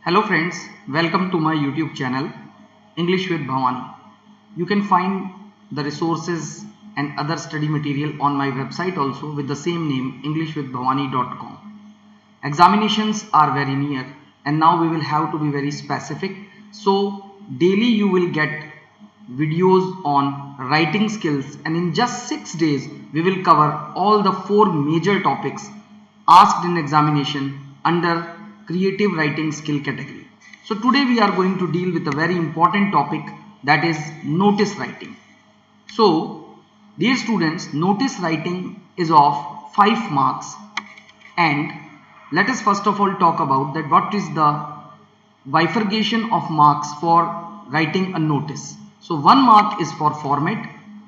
Hello friends, welcome to my YouTube channel English with Bhavani. You can find the resources and other study material on my website also with the same name englishwithbhavani.com. Examinations are very near and now we will have to be very specific. So daily you will get videos on writing skills, and in just 6 days we will cover all the 4 major topics asked in examination under creative writing skill category. So today we are going to deal with a very important topic, that is notice writing. So dear students, notice writing is of 5 marks, and let us first of all talk about that what is the bifurcation of marks for writing a notice. So 1 mark is for format,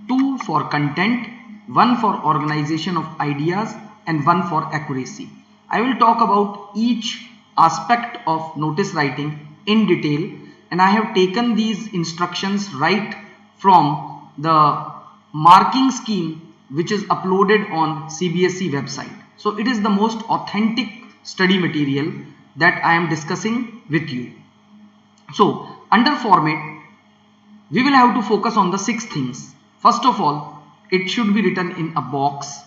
2 for content, 1 for organization of ideas, and 1 for accuracy. I will talk about each aspect of notice writing in detail, and I have taken these instructions right from the marking scheme which is uploaded on CBSE website. So it is the most authentic study material that I am discussing with you. So under format we will have to focus on the 6 things. First of all, it should be written in a box.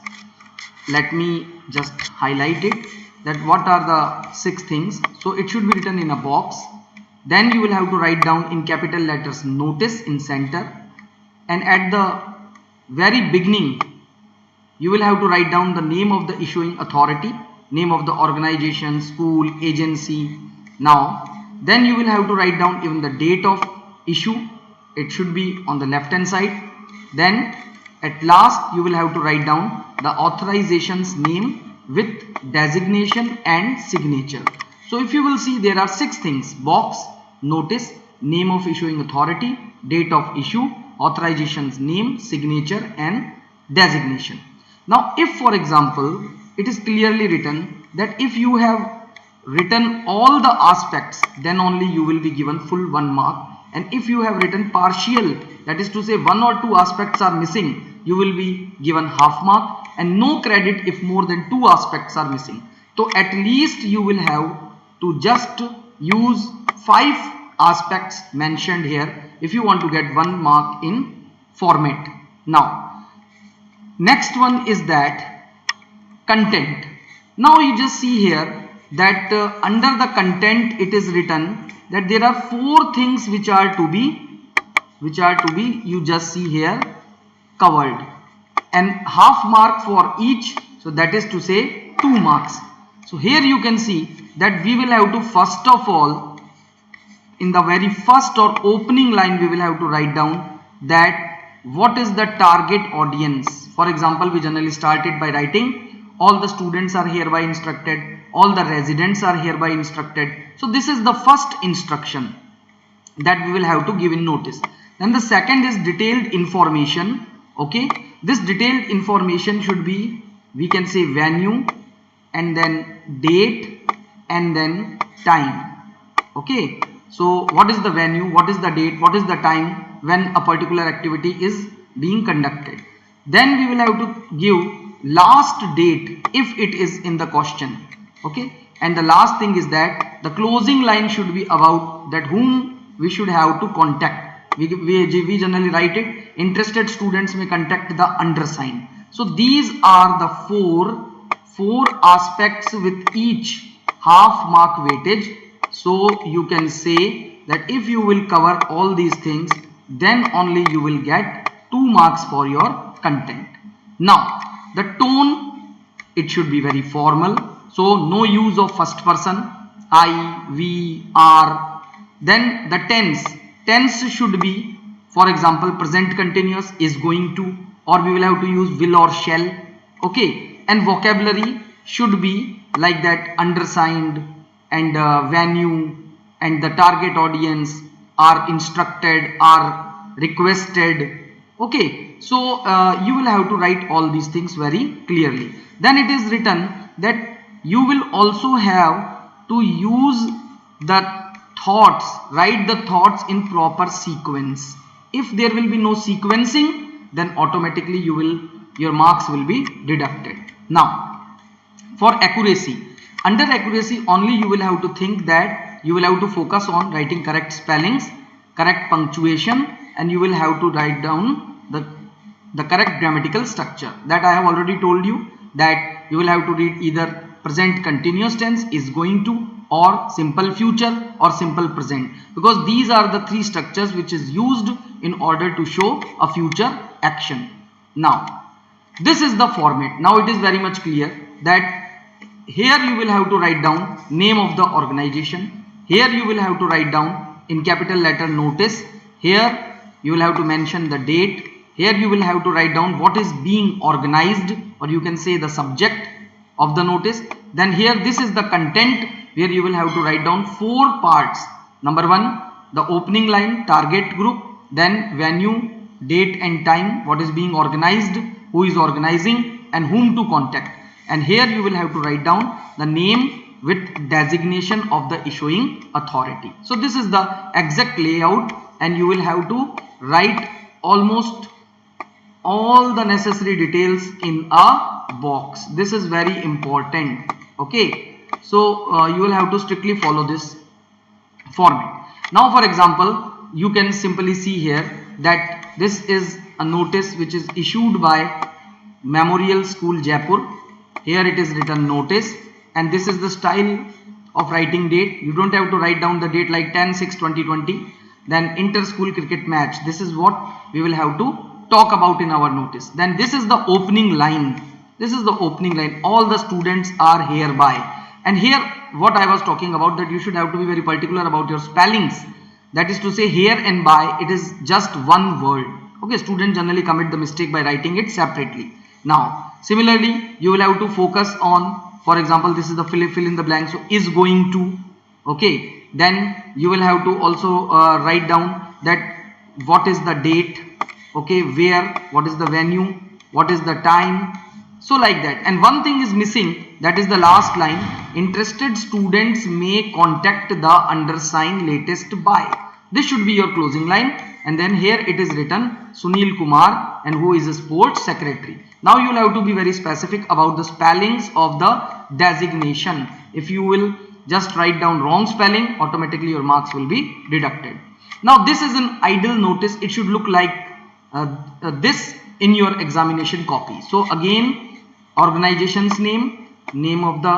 Let me just highlight it, that what are the 6 things. So it should be written in a box. Then you will have to write down in capital letters notice in center, and at the very beginning you will have to write down the name of the issuing authority, name of the organization, school, agency. Now then you will have to write down even the date of issue. It should be on the left hand side. Then at last you will have to write down the authorization's name with designation and signature. So if you will see, there are 6 things: box, notice, name of issuing authority, date of issue, authorization's name, signature, and designation. Now if for example it is clearly written that if you have written all the aspects, then only you will be given full 1 mark, and if you have written partial, that is to say 1 or 2 aspects are missing, you will be given half mark, and no credit if more than 2 aspects are missing. So at least you will have to just use 5 aspects mentioned here if you want to get 1 mark in format. Now next one is that content. Now you just see here that under the content it is written that there are 4 things which are to be you just see here covered, and half mark for each, so that is to say 2 marks. So here you can see that we will have to first of all, in the very first or opening line, we will have to write down that what is the target audience. For example, we generally started by writing all the students are hereby instructed, all the residents are hereby instructed. So this is the first instruction that we will have to give in notice. Then the second is detailed information. Okay, this detailed information should be, we can say venue, and then date, and then time. Okay, so what is the venue, what is the date, what is the time when a particular activity is being conducted. Then we will have to give last date if it is in the question. Okay, and the last thing is that the closing line should be about that whom we should have to contact. We generally write it, interested students may contact the undersigned. So these are the four aspects with each half mark weightage. So you can say that if you will cover all these things, then only you will get 2 marks for your content. Now the tone, it should be very formal, so no use of first person, I, we, are. Then the tense should be, for example, present continuous, is going to, or we will have to use will or shall. Okay, and vocabulary should be like that, undersigned, and venue, and the target audience, are instructed, are requested. Okay, so you will have to write all these things very clearly. Then it is written that you will also have to use the thoughts, write the thoughts in proper sequence. If there will be no sequencing, then automatically your marks will be deducted. Now for accuracy, under accuracy only you will have to think that you will have to focus on writing correct spellings, correct punctuation, and you will have to write down the correct grammatical structure. That I have already told you, that you will have to read either present continuous tense, is going to, or simple future or simple present, because these are the three structures which is used in order to show a future action. Now this is the format. Now it is very much clear that here you will have to write down name of the organization. Here you will have to write down in capital letter notice. Here you will have to mention the date. Here you will have to write down what is being organized, or you can say the subject of the notice. Then here this is the content, where you will have to write down 4 parts. Number 1, the opening line, target group, then venue, date and time, what is being organized, who is organizing, and whom to contact. And here you will have to write down the name with designation of the issuing authority. So this is the exact layout, and you will have to write almost all the necessary details in a box. This is very important. Okay, so you will have to strictly follow this format. Now for example, you can simply see here that this is a notice which is issued by Memorial School Jaipur. Here it is written notice, and this is the style of writing date. You don't have to write down the date like 10/6/2020. Then inter-school cricket match. This is what we will have to talk about in our notice. Then this is the opening line. This is the opening line. All the students are hereby. And here what I was talking about, that you should have to be very particular about your spellings. That is to say, here and by, it is just one word. Okay, students generally commit the mistake by writing it separately. Now similarly, you will have to focus on, for example, this is the fill in the blank, so is going to. Okay, then you will have to also write down that what is the date, okay, where, what is the venue, what is the time, so like that. And one thing is missing, that is the last line, interested students may contact the undersigned latest by. This should be your closing line. And then here it is written Sunil Kumar, and who is a sports secretary. Now you will have to be very specific about the spellings of the designation. If you will just write down wrong spelling, automatically your marks will be deducted. Now this is an idle notice. It should look like this in your examination copy. So again, organization's name, name of the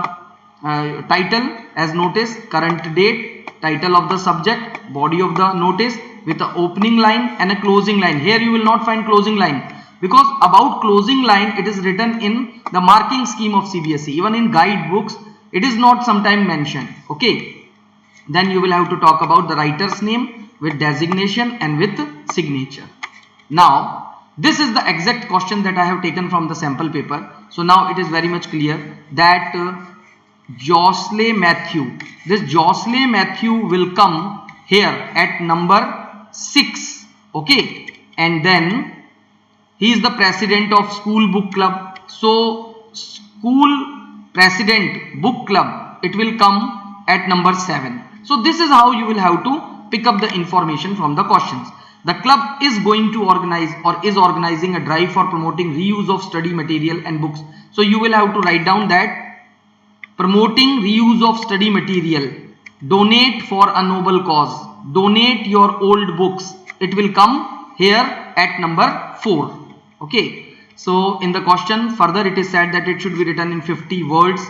title as notice, current date, title of the subject, body of the notice, with the opening line and a closing line. Here you will not find closing line, because about closing line, it is written in the marking scheme of CBSE. Even in guidebooks, it is not sometime mentioned. Okay, then you will have to talk about the writer's name with designation and with signature. Now this is the exact question that I have taken from the sample paper. So now it is very much clear that Jocelyn Matthew, this Jocelyn Matthew will come here at number 6. Okay, and then he is the president of school book club. So school president book club, it will come at number 7. So this is how you will have to pick up the information from the questions. The club is going to organize, or is organizing, a drive for promoting reuse of study material and books. So you will have to write down that promoting reuse of study material, donate for a noble cause, donate your old books. It will come here at number 4. Okay, so in the question further it is said that it should be written in 50 words,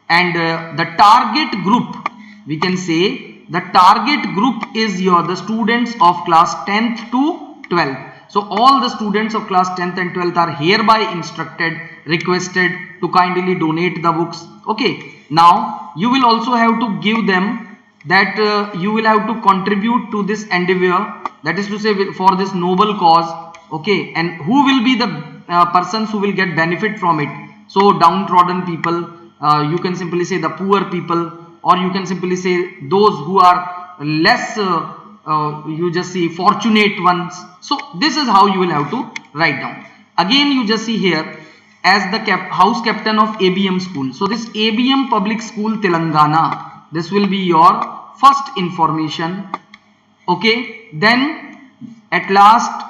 and the target group, we can say the target group is the students of class 10th to 12th. So all the students of class 10th and 12th are hereby instructed, requested to kindly donate the books. Okay, now you will also have to give them that you will have to contribute to this endeavor, that is to say for this noble cause. Okay, and who will be the persons who will get benefit from it? So downtrodden people, you can simply say the poor people, or you can simply say those who are less you just see fortunate ones. So this is how you will have to write down. Again you just see here as the house captain of ABM school. So this ABM public school Telangana, this will be your first information. Okay, then at last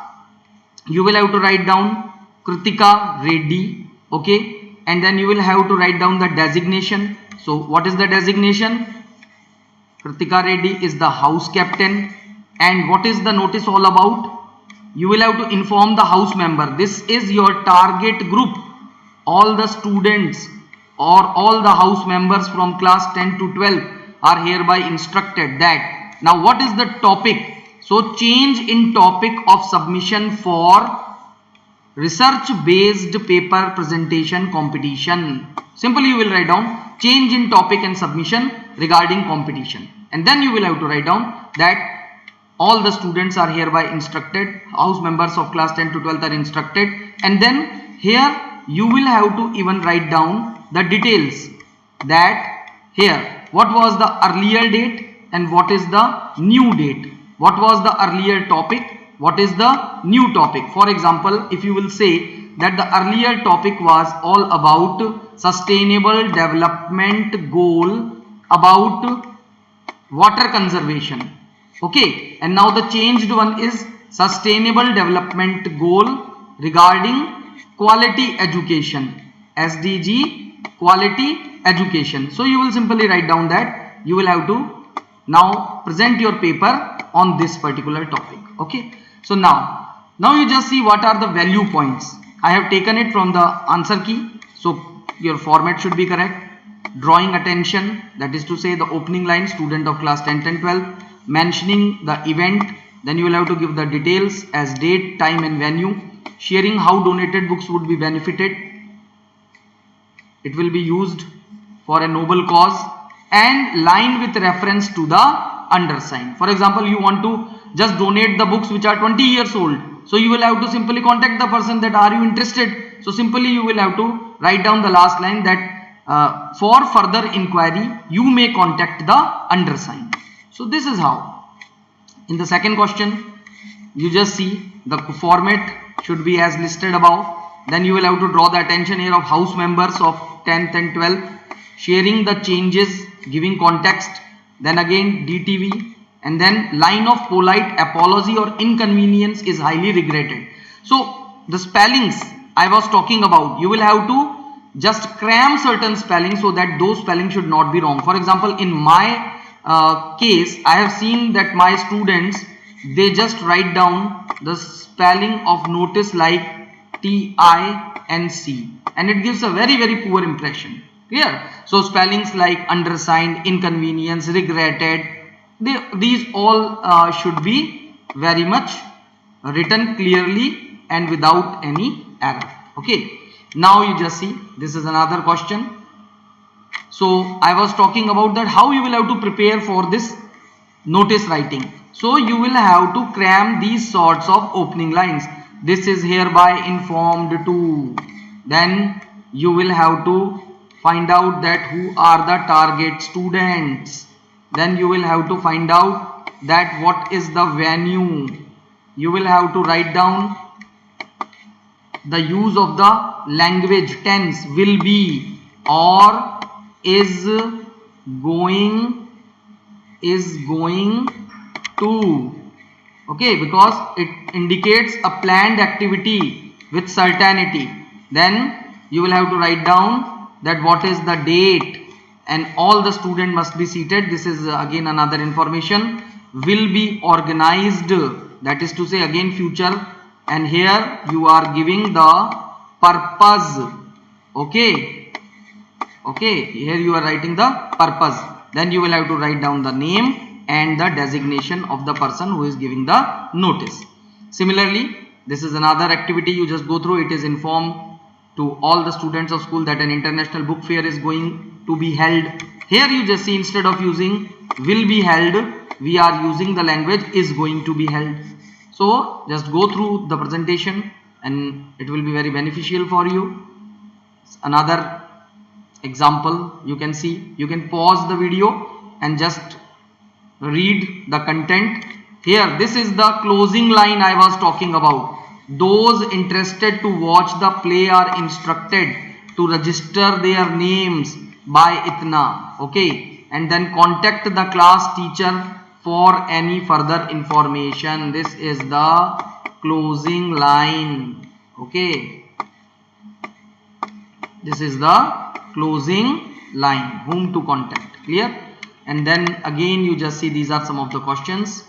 you will have to write down Kritika Reddy. Okay, and then you will have to write down the designation. So what is the designation? Kritika Reddy is the house captain. And what is the notice all about? You will have to inform the house member. This is your target group. All the students or all the house members from class 10 to 12 are hereby instructed that. Now what is the topic? So change in topic of submission for research based paper presentation competition. Simply you will write down change in topic and submission regarding competition, and then you will have to write down that all the students are hereby instructed, house members of class 10 to 12 are instructed, and then here you will have to even write down the details that here what was the earlier date and what is the new date, what was the earlier topic, what is the new topic. For example, if you will say that the earlier topic was all about sustainable development goal about water conservation, okay, and now the changed one is sustainable development goal regarding quality education, SDG quality education. So you will simply write down that you will have to now present your paper on this particular topic, okay. So now you just see what are the value points. I have taken it from the answer key, so your format should be correct. Drawing attention, that is to say the opening line, student of class 10 and 12, mentioning the event, then you will have to give the details as date, time and venue, sharing how donated books would be benefited, it will be used for a noble cause, and line with reference to the undersigned. For example, you want to just donate the books which are 20 years old, so you will have to simply contact the person that are you interested. So simply you will have to write down the last line that for further inquiry you may contact the undersigned. So this is how. In the second question, you just see the format should be as listed above. Then you will have to draw the attention here of house members of 10th and 12th, sharing the changes, giving context, then again DTV, and then line of polite apology or inconvenience is highly regretted. So the spellings I was talking about, you will have to just cram certain spellings so that those spellings should not be wrong. For example, in my case, I have seen that my students, they just write down the spelling of notice like TINC, and it gives a very poor impression. Clear? So spellings like undersigned, inconvenience, regretted, these all should be very much written clearly and without any error. Okay. Now you just see, this is another question. So I was talking about that how you will have to prepare for this notice writing. So you will have to cram these sorts of opening lines. This is hereby informed to. Then you will have to find out that who are the target students. Then you will have to find out that what is the venue. You will have to write down the use of the language tense, will be or is going to, okay, because it indicates a planned activity with certainty. Then you will have to write down that what is the date, and all the student must be seated. This is again another information. Will be organized, that is to say again future, and here you are giving the purpose. Okay, here you are writing the purpose. Then you will have to write down the name and the designation of the person who is giving the notice. Similarly, this is another activity you just go through. It is informed to all the students of school that an international book fair is going to be held. Here you just see, instead of using will be held, we are using the language is going to be held. So just go through the presentation and it will be very beneficial for you. Another example you can see, you can pause the video and just read the content. Here, this is the closing line I was talking about. Those interested to watch the play are instructed to register their names by itna, okay, and then contact the class teacher for any further information. This is the closing line, okay, this is the closing line, whom to contact. Clear? and then again you just see these are some of the questions.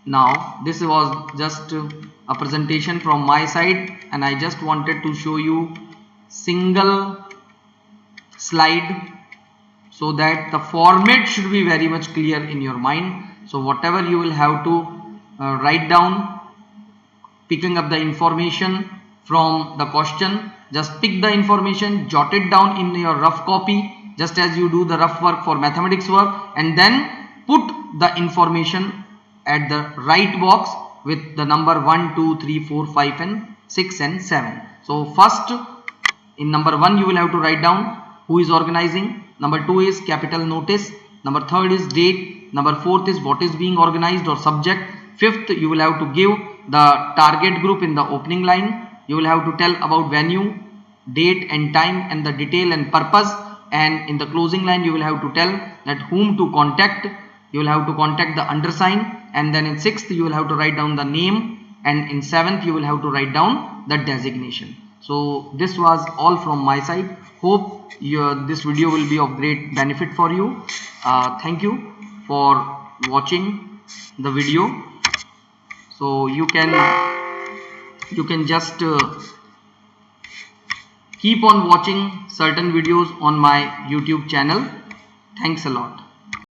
Now this was just a presentation from my side, and I just wanted to show you single slide so that the format should be very much clear in your mind. So whatever you will have to write down, picking up the information from the question, just pick the information, jot it down in your rough copy just as you do the rough work for mathematics work, and then put the information at the right box with the number 1, 2, 3, 4, 5 and 6 and 7. So first, in number 1 you will have to write down who is organizing, number 2 is capital notice, number 3rd is date, number 4th is what is being organized or subject, 5th you will have to give the target group in the opening line, you will have to tell about venue, date and time and the detail and purpose, and in the closing line you will have to tell that whom to contact, you will have to contact the undersigned, and then in 6th you will have to write down the name, and in 7th you will have to write down the designation. So this was all from my side. Hope this video will be of great benefit for you. Thank you for watching the video. So you can just keep on watching certain videos on my YouTube channel. Thanks a lot.